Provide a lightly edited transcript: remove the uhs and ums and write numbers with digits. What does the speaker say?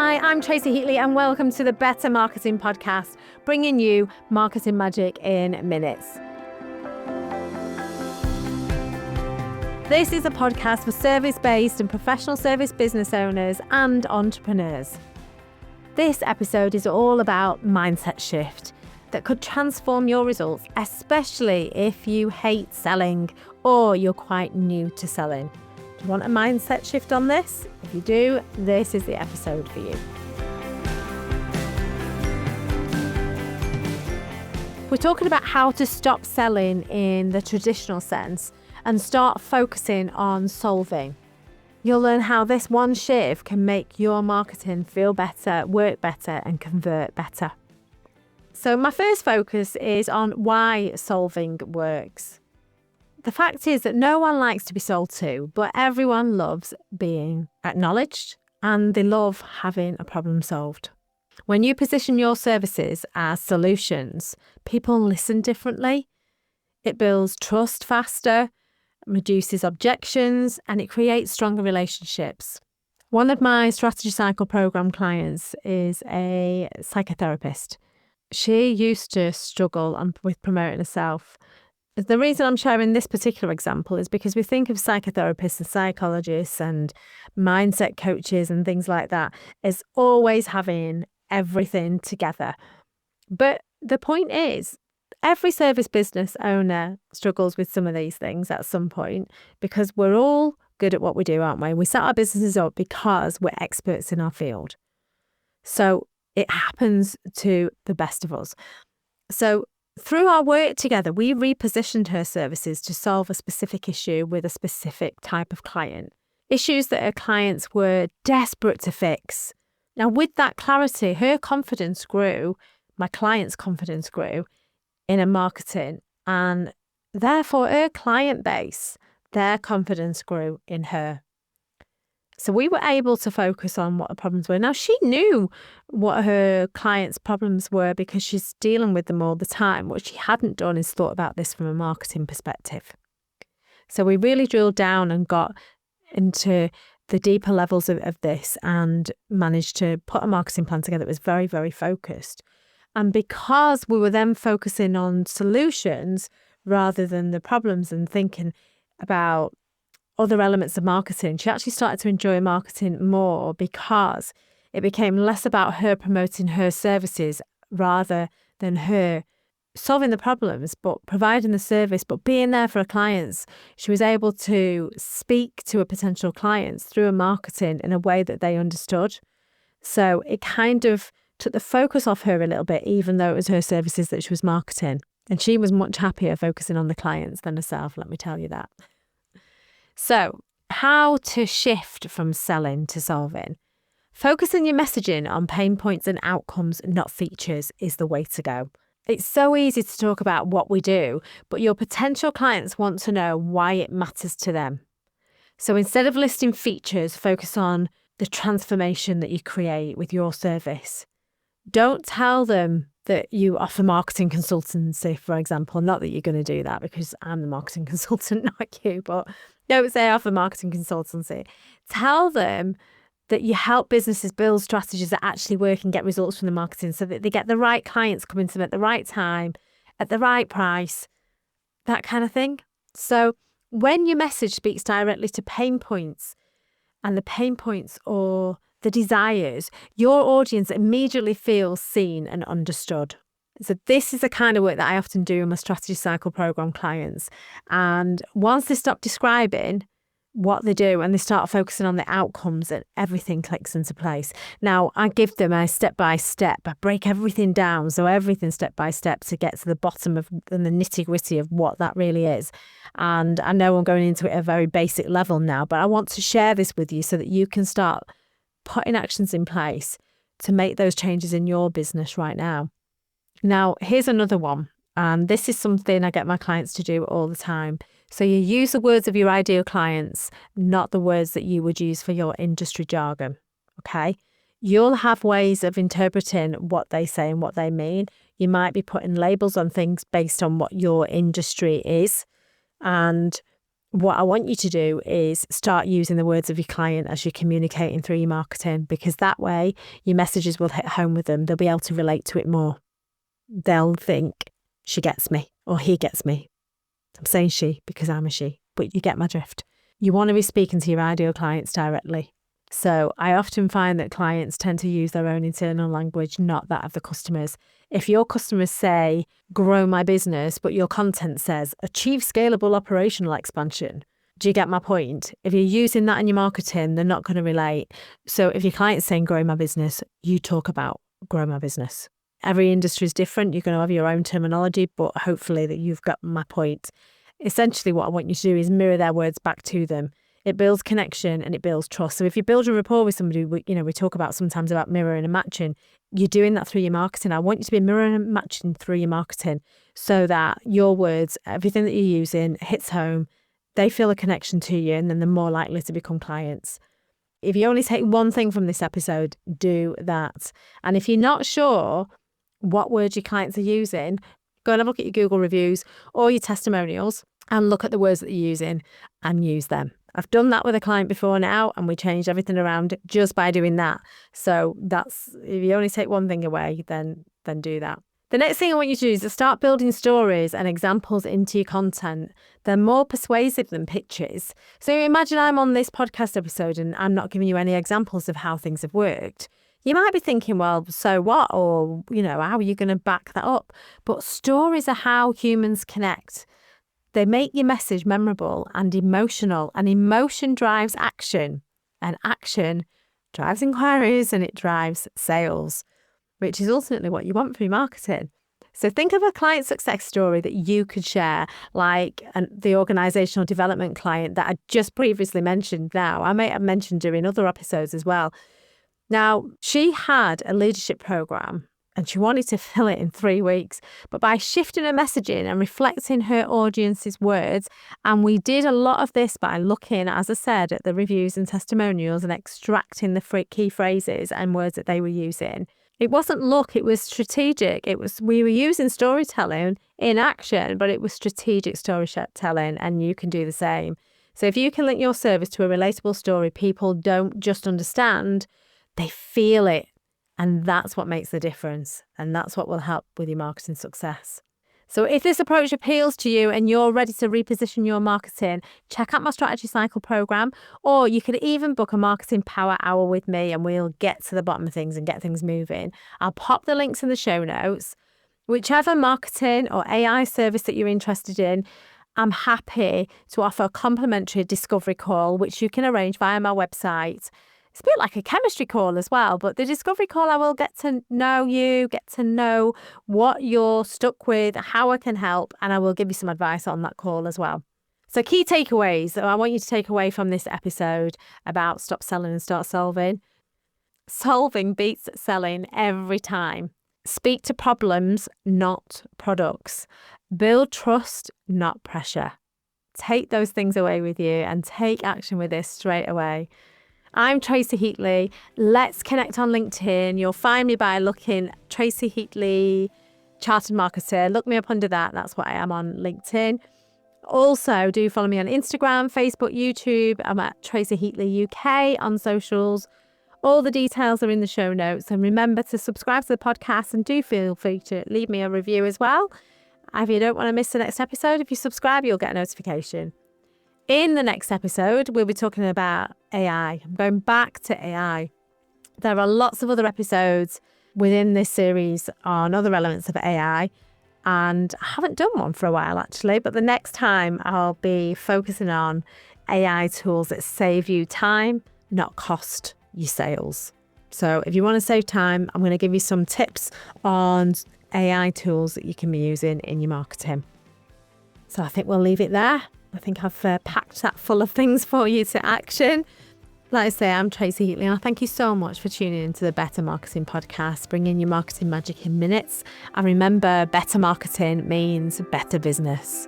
Hi, I'm Tracy Heatley and welcome to the Better Marketing Podcast, bringing you marketing magic in minutes. This is a podcast for service-based and professional service business owners and entrepreneurs. This episode is all about mindset shift that could transform your results, especially if you hate selling or you're quite new to selling. Do you want a mindset shift on this? If you do, this is the episode for you. We're talking about how to stop selling in the traditional sense and start focusing on solving. You'll learn how this one shift can make your marketing feel better, work better, and convert better. So my first focus is on why solving works. The fact is that no one likes to be sold to, but everyone loves being acknowledged and they love having a problem solved. When you position your services as solutions, people listen differently. It builds trust faster, reduces objections, and it creates stronger relationships. One of my strategy cycle program clients is a psychotherapist. She used to struggle with promoting herself. The reason I'm sharing this particular example is because we think of psychotherapists and psychologists and mindset coaches and things like that as always having everything together. But the point is, every service business owner struggles with some of these things at some point because we're all good at what we do, aren't we? We set our businesses up because we're experts in our field. So it happens to the best of us. So through our work together, we repositioned her services to solve a specific issue with a specific type of client. Issues that her clients were desperate to fix. Now, with that clarity, her confidence grew, my client's confidence grew in her marketing, and therefore her client base, their confidence grew in her. So we were able to focus on what the problems were. Now, she knew what her clients' problems were because she's dealing with them all the time. What she hadn't done is thought about this from a marketing perspective. So we really drilled down and got into the deeper levels of this and managed to put a marketing plan together that was very, very focused. And because we were then focusing on solutions rather than the problems and thinking about other elements of marketing, she actually started to enjoy marketing more because it became less about her promoting her services rather than her solving the problems, but providing the service, but being there for her clients. She was able to speak to her potential clients through her marketing in a way that they understood. So it kind of took the focus off her a little bit, even though it was her services that she was marketing. And she was much happier focusing on the clients than herself, let me tell you that. So, how to shift from selling to solving? Focusing your messaging on pain points and outcomes, not features, is the way to go. It's so easy to talk about what we do, but your potential clients want to know why it matters to them. So instead of listing features, focus on the transformation that you create with your service. Don't tell them that you offer marketing consultancy, for example. Not that you're going to do that because I'm the marketing consultant, not you, but don't say I offer marketing consultancy. Tell them that you help businesses build strategies that actually work and get results from the marketing so that they get the right clients coming to them at the right time, at the right price, that kind of thing. So when your message speaks directly to pain points and the pain points or the desires, your audience immediately feels seen and understood. So this is the kind of work that I often do in my strategy cycle program clients. And once they stop describing what they do and they start focusing on the outcomes, and everything clicks into place. Now, I give them a step-by-step. I break everything down, so everything step-by-step to get to the bottom of and the nitty-gritty of what that really is. And I know I'm going into it at a very basic level now, but I want to share this with you so that you can start putting actions in place to make those changes in your business right now. Now, here's another one. And this is something I get my clients to do all the time. So you use the words of your ideal clients, not the words that you would use for your industry jargon. Okay? You'll have ways of interpreting what they say and what they mean. You might be putting labels on things based on what your industry is. And what I want you to do is start using the words of your client as you're communicating through your marketing, because that way your messages will hit home with them. They'll be able to relate to it more. They'll think, she gets me or he gets me. I'm saying she because I'm a she, but you get my drift. You want to be speaking to your ideal clients directly. So I often find that clients tend to use their own internal language, not that of the customers. If your customers say, grow my business, but your content says, achieve scalable operational expansion, do you get my point? If you're using that in your marketing, they're not going to relate. So if your client's saying, grow my business, you talk about grow my business. Every industry is different. You're going to have your own terminology, but hopefully that you've got my point. Essentially, what I want you to do is mirror their words back to them. It builds connection and it builds trust. So if you build a rapport with somebody, we talk about sometimes about mirroring and matching. You're doing that through your marketing. I want you to be mirroring and matching through your marketing so that your words, everything that you're using hits home. They feel a connection to you and then they're more likely to become clients. If you only take one thing from this episode, do that. And if you're not sure what words your clients are using, go and have a look at your Google reviews or your testimonials and look at the words that you're using and use them. I've done that with a client before now and we changed everything around just by doing that. So that's, if you only take one thing away, then do that. The next thing I want you to do is to start building stories and examples into your content. They're more persuasive than pictures. So imagine I'm on this podcast episode and I'm not giving you any examples of how things have worked. You might be thinking, well, so what? Or, how are you going to back that up? But stories are how humans connect. They make your message memorable and emotional, and emotion drives action, and action drives inquiries and it drives sales, which is ultimately what you want for your marketing. So think of a client success story that you could share, like the organisational development client that I just previously mentioned now. I may have mentioned during other episodes as well. Now, she had a leadership program and she wanted to fill it in 3 weeks, but by shifting her messaging and reflecting her audience's words, and we did a lot of this by looking, as I said, at the reviews and testimonials and extracting the key phrases and words that they were using. It wasn't luck, it was strategic. We were using storytelling in action, but it was strategic storytelling, and you can do the same. So if you can link your service to a relatable story, people don't just understand, they feel it. And that's what makes the difference. And that's what will help with your marketing success. So if this approach appeals to you and you're ready to reposition your marketing, check out my strategy cycle program, or you could even book a marketing power hour with me and we'll get to the bottom of things and get things moving. I'll pop the links in the show notes. Whichever marketing or AI service that you're interested in, I'm happy to offer a complimentary discovery call, which you can arrange via my website. It's a bit like a chemistry call as well, but the discovery call, I will get to know you, get to know what you're stuck with, how I can help, and I will give you some advice on that call as well. So key takeaways that I want you to take away from this episode about stop selling and start solving. Solving beats selling every time. Speak to problems, not products. Build trust, not pressure. Take those things away with you and take action with this straight away. I'm Tracy Heatley. Let's connect on LinkedIn. You'll find me by looking Tracy Heatley, Chartered Marketer. Look me up under that. That's what I am on LinkedIn. Also, do follow me on Instagram, Facebook, YouTube. I'm at Tracy Heatley UK on socials. All the details are in the show notes. And remember to subscribe to the podcast and do feel free to leave me a review as well. If you don't want to miss the next episode, if you subscribe, you'll get a notification. In the next episode, we'll be talking about AI. I'm going back to AI. There are lots of other episodes within this series on other elements of AI, and I haven't done one for a while actually, but the next time I'll be focusing on AI tools that save you time, not cost you sales. So if you want to save time, I'm going to give you some tips on AI tools that you can be using in your marketing. So I think we'll leave it there. I think I've packed that full of things for you to action. Like I say, I'm Tracy Heatley, and I thank you so much for tuning into the Better Marketing Podcast, bringing your marketing magic in minutes. And remember, better marketing means better business.